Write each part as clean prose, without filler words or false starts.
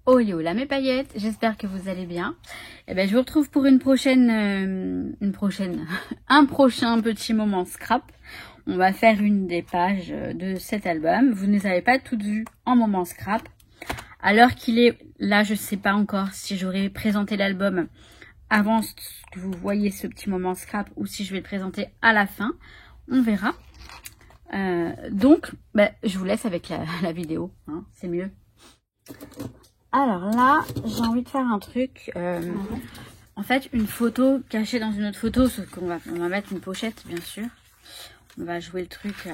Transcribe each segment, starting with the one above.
Oh yo là mes paillettes, j'espère que vous allez bien. Et ben je vous retrouve pour un prochain petit moment scrap. On va faire une des pages de cet album. Vous ne les avez pas toutes vues en moment scrap. À l'heure qu'il est là, je sais pas encore si j'aurai présenté l'album avant que vous voyez ce petit moment scrap ou si je vais le présenter à la fin. On verra. Donc, ben, je vous laisse avec la vidéo, hein, c'est mieux. Alors là, j'ai envie de faire un truc, en fait, une photo cachée dans une autre photo, sauf qu'on va mettre une pochette, bien sûr. On va jouer le truc.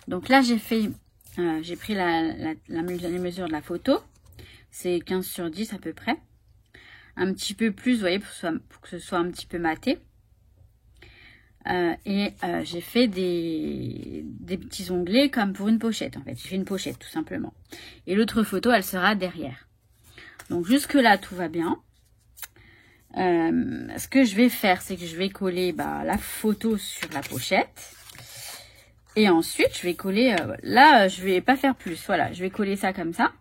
Donc là, j'ai pris les mesures de la photo. C'est 15/10 à peu près. Un petit peu plus, vous voyez, pour que ce soit un petit peu maté. J'ai fait des petits onglets comme pour une pochette, en fait. J'ai fait une pochette, tout simplement. Et l'autre photo, elle sera derrière. Donc, jusque-là, tout va bien. Ce que je vais faire, c'est que je vais coller la photo sur la pochette. Et ensuite, je vais coller... là, je vais pas faire plus. Voilà, je vais coller ça comme ça.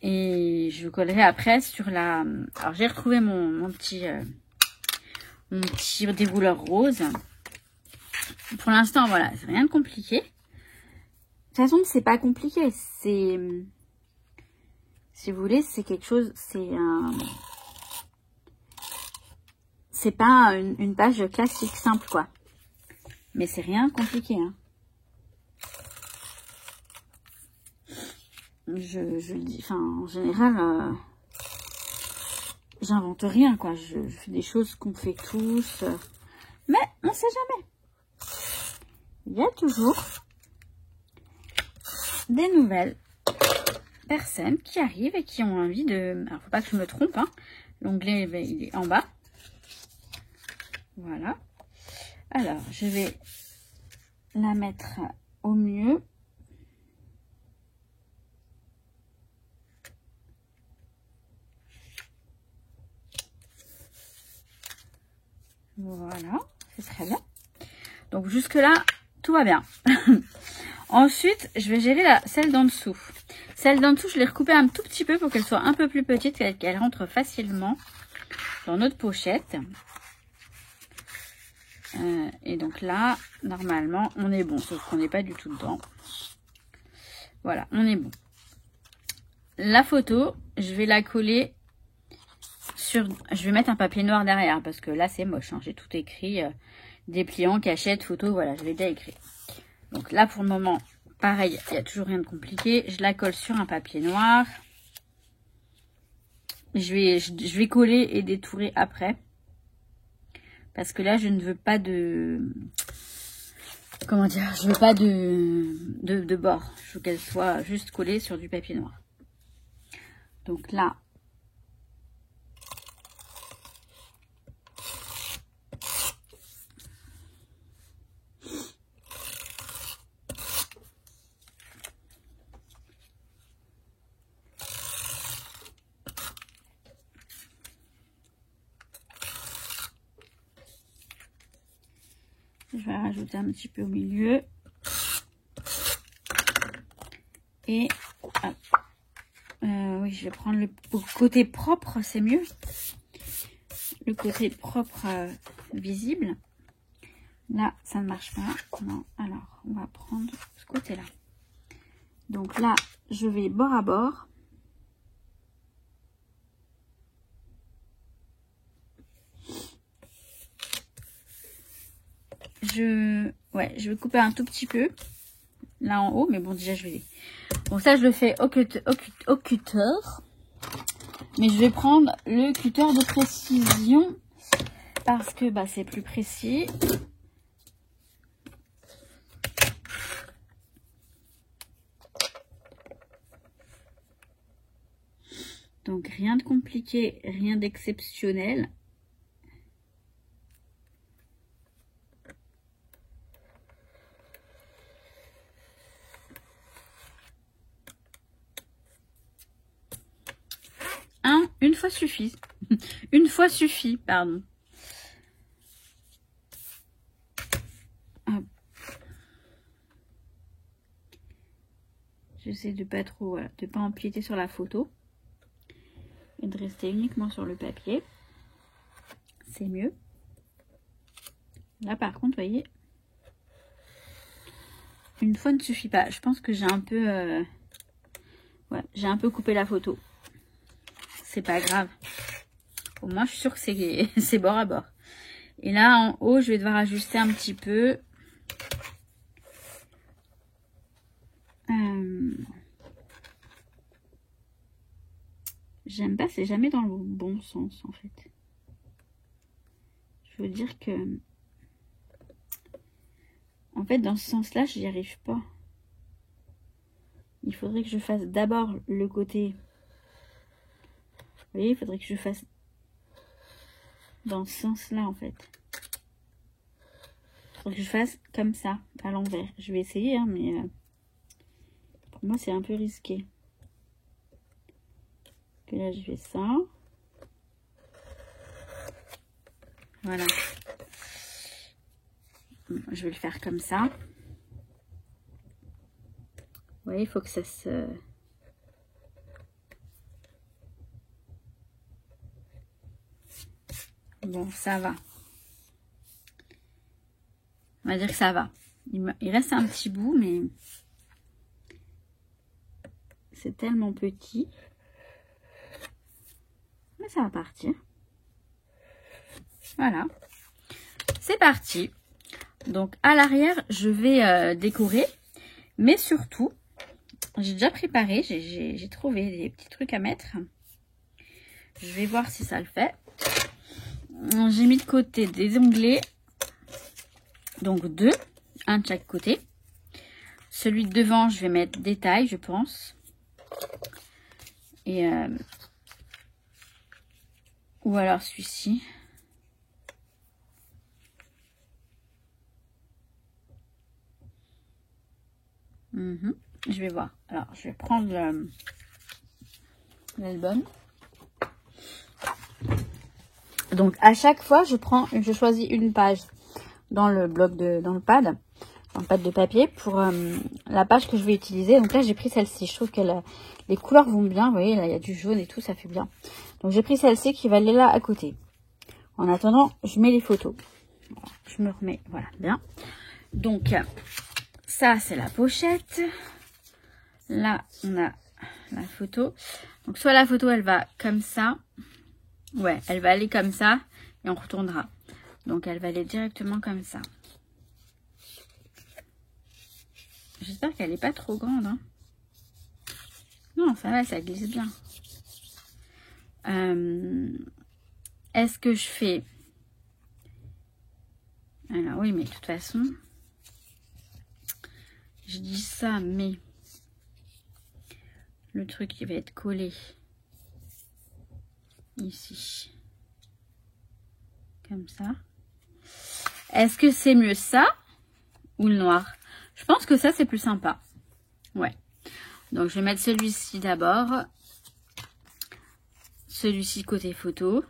Et je collerai après sur la... Alors, j'ai retrouvé mon petit dérouleur rose. Pour l'instant, voilà, c'est rien de compliqué. De toute façon, c'est pas compliqué. C'est... Si vous voulez, c'est quelque chose... C'est pas une page classique, simple, quoi. Mais c'est rien de compliqué, hein. Je dis... Enfin, en général... j'invente rien, quoi. Je fais des choses qu'on fait tous. Mais on sait jamais. Il y a toujours des nouvelles personnes qui arrivent et qui ont envie de... Alors, faut pas que je me trompe, hein. L'onglet, il est en bas. Voilà. Alors, je vais la mettre au mieux. Voilà, c'est très bien. Donc jusque là, tout va bien. Ensuite, je vais gérer celle d'en dessous. Celle d'en dessous, je l'ai recoupée un tout petit peu pour qu'elle soit un peu plus petite, qu'elle rentre facilement dans notre pochette. Et donc là, normalement, on est bon, sauf qu'on n'est pas du tout dedans. Voilà, on est bon. La photo, je vais la coller sur... Je vais mettre un papier noir derrière, parce que là, c'est moche, hein. J'ai tout écrit, dépliant, cachette, photo, voilà, je l'ai déjà écrit. Donc là, pour le moment, pareil, il n'y a toujours rien de compliqué. Je la colle sur un papier noir. Je vais coller et détourer après. Parce que là, je ne veux pas de... Comment dire? Je veux pas de bord. Je veux qu'elle soit juste collée sur du papier noir. Donc là... Je vais rajouter un petit peu au milieu. Et hop. Oui, je vais prendre le côté propre, c'est mieux. Le côté propre visible. Là, ça ne marche pas. Non, alors, on va prendre ce côté-là. Donc là, je vais bord à bord. Je vais couper un tout petit peu là en haut, mais bon, déjà je vais... Bon, ça je le fais au cutter, mais je vais prendre le cutter de précision parce que c'est plus précis. Donc rien de compliqué, rien d'exceptionnel. Une fois suffit. Une fois suffit, pardon. Hop. J'essaie de pas trop, voilà, de pas empiéter sur la photo. Et de rester uniquement sur le papier. C'est mieux. Là par contre, vous voyez, une fois ne suffit pas. Je pense que j'ai un peu... ouais, j'ai un peu coupé la photo. C'est pas grave. Au moins, je suis sûre que c'est bord à bord. Et là, en haut, je vais devoir ajuster un petit peu. J'aime pas, c'est jamais dans le bon sens, en fait. Je veux dire que... En fait, dans ce sens-là, je n'y arrive pas. Il faudrait que je fasse d'abord le côté... Vous voyez, il faudrait que je fasse dans ce sens-là, en fait. Il faudrait que je fasse comme ça, à l'envers. Je vais essayer, hein, mais pour moi, c'est un peu risqué. Que là, je fais ça. Voilà. Je vais le faire comme ça. Vous voyez, il faut que ça se... Bon, ça va. On va dire que ça va. Il reste un petit bout, mais c'est tellement petit. Mais ça va partir. Voilà. C'est parti. Donc, à l'arrière, je vais décorer. Mais surtout, j'ai déjà préparé. J'ai trouvé des petits trucs à mettre. Je vais voir si ça le fait. J'ai mis de côté des onglets. Donc, 2. Un de chaque côté. Celui de devant, je vais mettre détail, je pense. Et... ou alors celui-ci. Je vais voir. Alors, je vais prendre l'album. Donc, à chaque fois, je choisis une page dans le bloc dans le pad de papier pour la page que je vais utiliser. Donc là, j'ai pris celle-ci. Je trouve que les couleurs vont bien. Vous voyez, là, il y a du jaune et tout, ça fait bien. Donc, j'ai pris celle-ci qui va aller là à côté. En attendant, je mets les photos. Je me remets, voilà, bien. Donc, ça, c'est la pochette. Là, on a la photo. Donc, soit la photo, elle va comme ça. Ouais, elle va aller comme ça. Et on retournera. Donc, elle va aller directement comme ça. J'espère qu'elle n'est pas trop grande. Hein. Non, ça va, ça glisse bien. Est-ce que je fais... Alors, oui, mais de toute façon... Je dis ça, mais... Le truc, il va être collé. Ici. Comme ça. Est-ce que c'est mieux ça ou le noir? Je pense que ça, c'est plus sympa. Ouais. Donc, je vais mettre celui-ci d'abord. Celui-ci côté photo.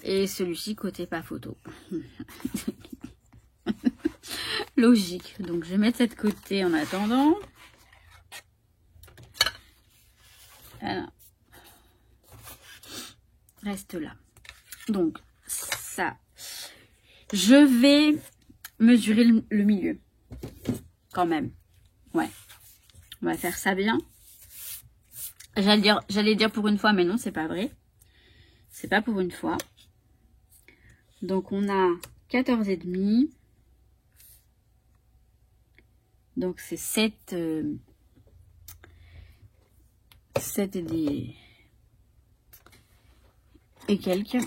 Et celui-ci côté pas photo. Logique. Donc, je vais mettre cette côté en attendant. Voilà. Reste là. Donc, ça. Je vais mesurer le milieu. Quand même. Ouais. On va faire ça bien. J'allais dire pour une fois, mais non, c'est pas vrai. C'est pas pour une fois. Donc, on a 14,5. Donc, c'est 7... 7 et quelques.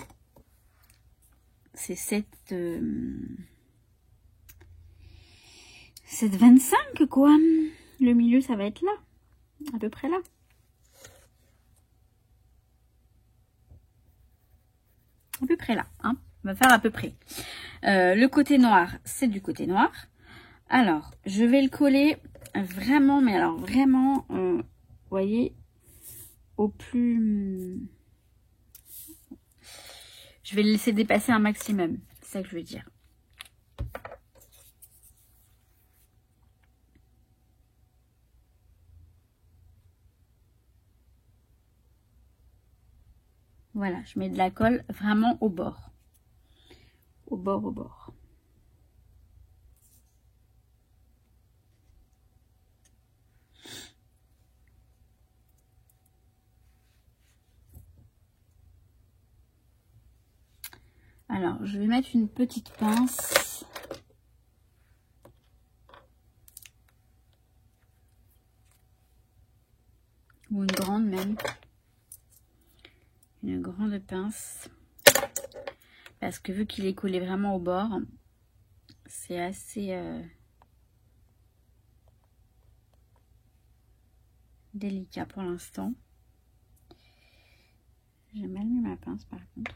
C'est 7,25 quoi. Le milieu, ça va être là. À peu près là. À peu près là. Hein. On va faire à peu près. Le côté noir, c'est du côté noir. Alors, je vais le coller vraiment, mais alors vraiment, vous voyez, au plus... Je vais le laisser dépasser un maximum. C'est ça que je veux dire. Voilà, je mets de la colle vraiment au bord. Au bord, au bord. Alors, je vais mettre une petite pince. Ou une grande même. Une grande pince. Parce que vu qu'il est collé vraiment au bord, c'est assez délicat pour l'instant. J'ai mal mis ma pince par contre.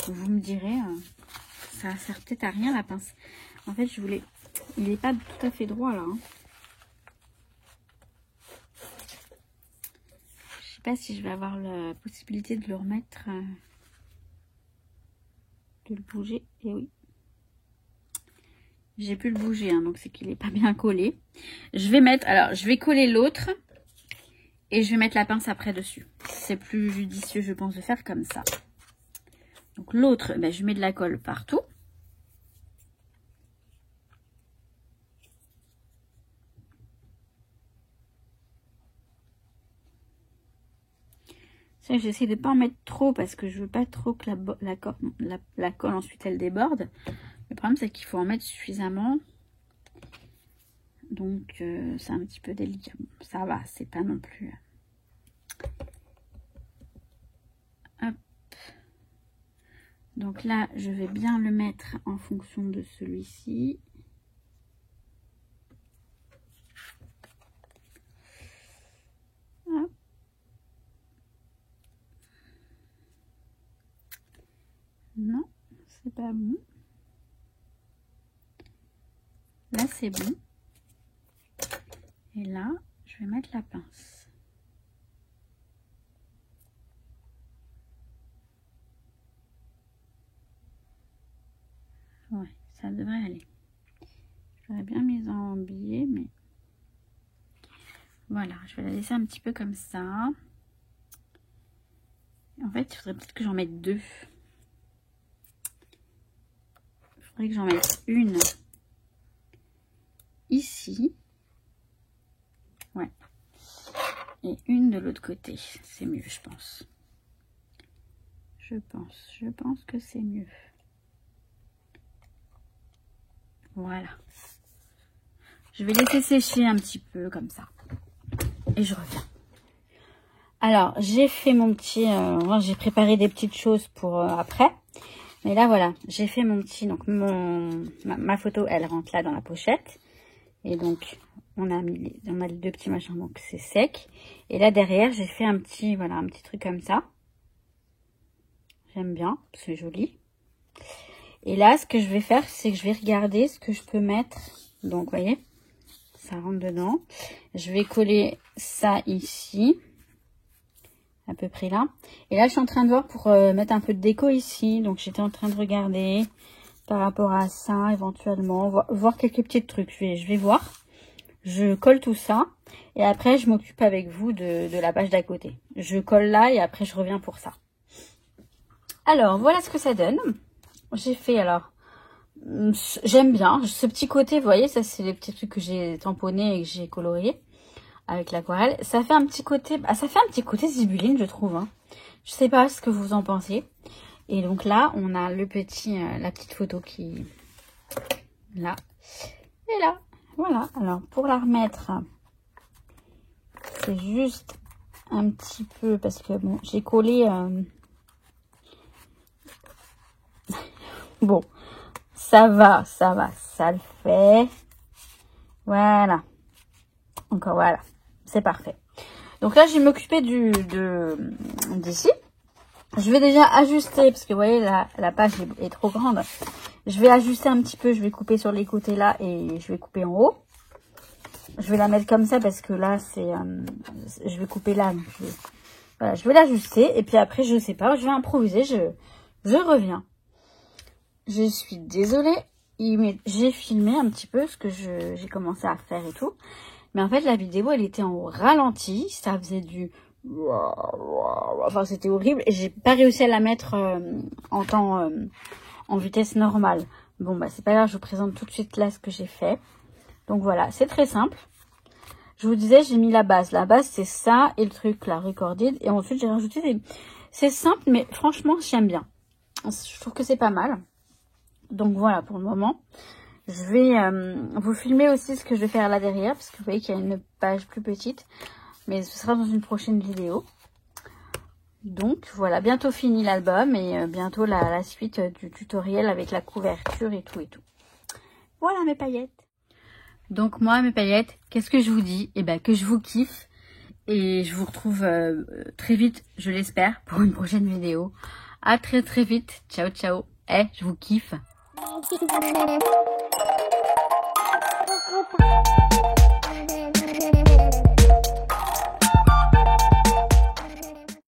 Vous me direz, ça sert peut-être à rien la pince. En fait, je voulais... Il n'est pas tout à fait droit là. Hein. Je sais pas si je vais avoir la possibilité de le remettre, de le bouger. Et oui. J'ai pu le bouger, hein, donc c'est qu'il n'est pas bien collé. Je vais mettre... Alors, je vais coller l'autre. Et je vais mettre la pince après dessus. C'est plus judicieux, je pense, de faire comme ça. Donc l'autre, ben, je mets de la colle partout. J'essaie de ne pas en mettre trop parce que je veux pas trop que la colle ensuite elle déborde. Le problème c'est qu'il faut en mettre suffisamment. Donc c'est un petit peu délicat. Bon, ça va, c'est pas non plus... Hop. Donc là, je vais bien le mettre en fonction de celui-ci. Non, c'est pas bon. Là, c'est bon. Et là, je vais mettre la pince. Ouais, ça devrait aller. J'aurais bien mis en billet, mais... Voilà, je vais la laisser un petit peu comme ça. En fait, il faudrait peut-être que j'en mette deux. Il faudrait que j'en mette une ici. Ouais. Et une de l'autre côté. C'est mieux, je pense. Je pense que c'est mieux. Voilà. Je vais laisser sécher un petit peu comme ça. Et je reviens. Alors, j'ai fait mon petit... j'ai préparé des petites choses pour après. Mais là, voilà. J'ai fait mon petit... Donc, ma photo, elle rentre là dans la pochette. Et donc, on a les deux petits machins. Donc, c'est sec. Et là, derrière, j'ai fait un petit... Voilà, un petit truc comme ça. J'aime bien. C'est joli. Et là, ce que je vais faire, c'est que je vais regarder ce que je peux mettre. Donc, vous voyez, ça rentre dedans. Je vais coller ça ici. À peu près là. Et là, je suis en train de voir pour mettre un peu de déco ici. Donc, j'étais en train de regarder par rapport à ça, éventuellement. Voir quelques petits trucs. Je vais voir. Je colle tout ça. Et après, je m'occupe avec vous de la page d'à côté. Je colle là et après, je reviens pour ça. Alors, voilà ce que ça donne. J'ai fait, alors, j'aime bien. Ce petit côté, vous voyez, ça, c'est les petits trucs que j'ai tamponnés et que j'ai coloriés. Avec l'aquarelle, ça fait un petit côté, ça fait un petit côté zibuline, je trouve. Hein. Je sais pas ce que vous en pensez. Et donc là, on a le petit, la petite photo qui, là et là, voilà. Alors pour la remettre, c'est juste un petit peu parce que bon, j'ai collé. Bon, ça va, ça le fait. Voilà. Encore voilà. C'est parfait. Donc là, je vais m'occuper d'ici. Je vais déjà ajuster, parce que vous voyez, la page est trop grande. Je vais ajuster un petit peu, je vais couper sur les côtés là et je vais couper en haut. Je vais la mettre comme ça parce que là, c'est, je vais couper là. Donc voilà, je vais l'ajuster. Et puis après, je sais pas, je vais improviser. Je reviens. Je suis désolée. J'ai filmé un petit peu ce que j'ai commencé à faire et tout. Mais en fait, la vidéo, elle était en ralenti. Ça faisait du... Enfin, c'était horrible. Et j'ai pas réussi à la mettre en temps... en vitesse normale. Bon, bah, c'est pas grave. Je vous présente tout de suite là ce que j'ai fait. Donc voilà, c'est très simple. Je vous disais, j'ai mis la base. La base, c'est ça et le truc là, recorded. Et ensuite, j'ai rajouté des... C'est simple, mais franchement, j'aime bien. Je trouve que c'est pas mal. Donc voilà, pour le moment. Je vais vous filmer aussi ce que je vais faire là derrière, parce que vous voyez qu'il y a une page plus petite. Mais ce sera dans une prochaine vidéo. Donc voilà, bientôt fini l'album et bientôt la suite du tutoriel avec la couverture et tout et tout. Voilà mes paillettes. Donc moi, mes paillettes, qu'est-ce que je vous dis? Eh ben que je vous kiffe. Et je vous retrouve très vite, je l'espère, pour une prochaine vidéo. À très très vite. Ciao ciao. Je vous kiffe.